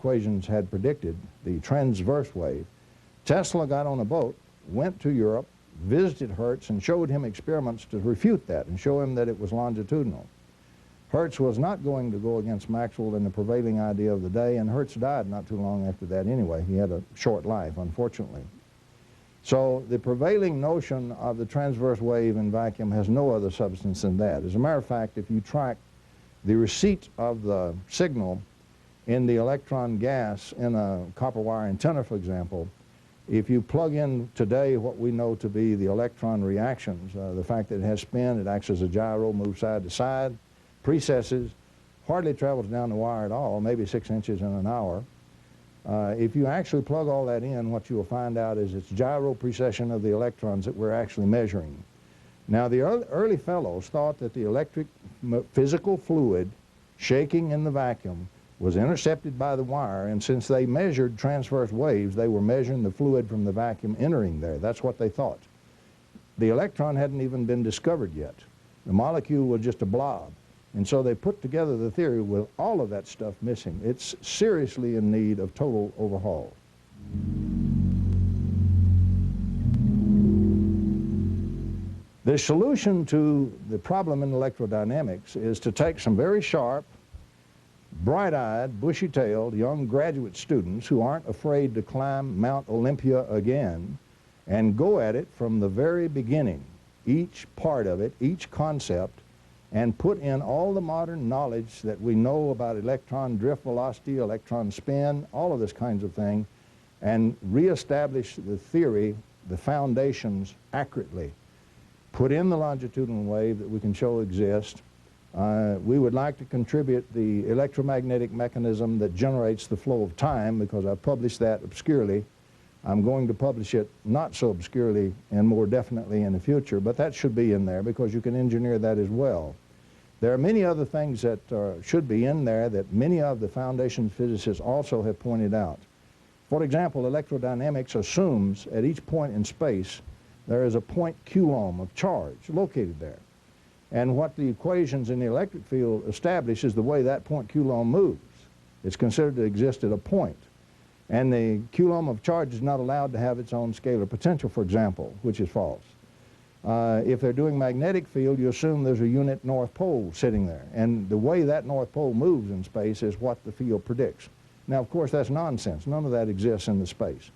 equations had predicted, the transverse wave, Tesla got on a boat, went to Europe, visited Hertz, and showed him experiments to refute that and show him that it was longitudinal. Hertz was not going to go against Maxwell and the prevailing idea of the day, and Hertz died not too long after that anyway. He had a short life, unfortunately. So the prevailing notion of the transverse wave in vacuum has no other substance than that. As a matter of fact, if you track the receipt of the signal in the electron gas in a copper wire antenna, for example, if you plug in today what we know to be the electron reactions, the fact that it has spin, it acts as a gyro, moves side to side, precesses, hardly travels down the wire at all, maybe 6 inches in an hour. If you actually plug all that in, what you will find out is it's gyro precession of the electrons that we're actually measuring. Now, the early fellows thought that the electric physical fluid shaking in the vacuum was intercepted by the wire, and since they measured transverse waves, they were measuring the fluid from the vacuum entering there. That's what they thought. The electron hadn't even been discovered yet. The molecule was just a blob. And so they put together the theory with all of that stuff missing. It's seriously in need of total overhaul. The solution to the problem in electrodynamics is to take some very sharp, bright-eyed, bushy-tailed young graduate students who aren't afraid to climb Mount Olympia again and go at it from the very beginning, each part of it, each concept, and put in all the modern knowledge that we know about electron drift velocity, electron spin, all of this kinds of thing, and reestablish the theory, the foundations accurately. Put in the longitudinal wave that we can show exists. We would like to contribute the electromagnetic mechanism that generates the flow of time, because I've published that obscurely. I'm going to publish it not so obscurely and more definitely in the future, but that should be in there because you can engineer that as well. There are many other things that should be in there that many of the foundation physicists also have pointed out. For example, electrodynamics assumes at each point in space there is a point coulomb of charge located there. And what the equations in the electric field establish is the way that point coulomb moves. It's considered to exist at a point. And the coulomb of charge is not allowed to have its own scalar potential, for example, which is false. If they're doing magnetic field, you assume there's a unit north pole sitting there. And the way that north pole moves in space is what the field predicts. Now, of course, that's nonsense. None of that exists in the space.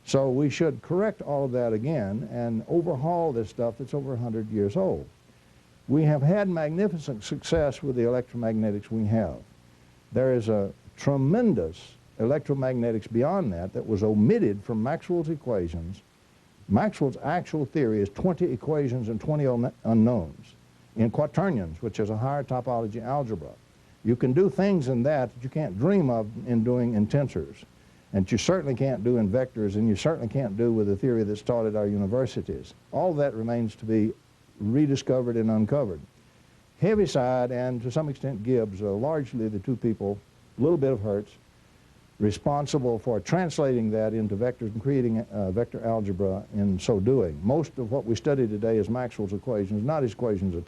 So we should correct all of that again and overhaul this stuff that's over 100 years old. We have had magnificent success with the electromagnetics we have. There is a tremendous electromagnetics beyond that that was omitted from Maxwell's equations. Maxwell's actual theory is 20 equations and 20 unknowns in quaternions, which is a higher topology algebra. You can do things in that you can't dream of in doing in tensors, and you certainly can't do in vectors, and you certainly can't do with the theory that's taught at our universities. All that remains to be rediscovered and uncovered. Heaviside and to some extent Gibbs are largely the two people, a little bit of Hertz, responsible for translating that into vectors and creating vector algebra in so doing. Most of what we study today is Maxwell's equations, not his equations at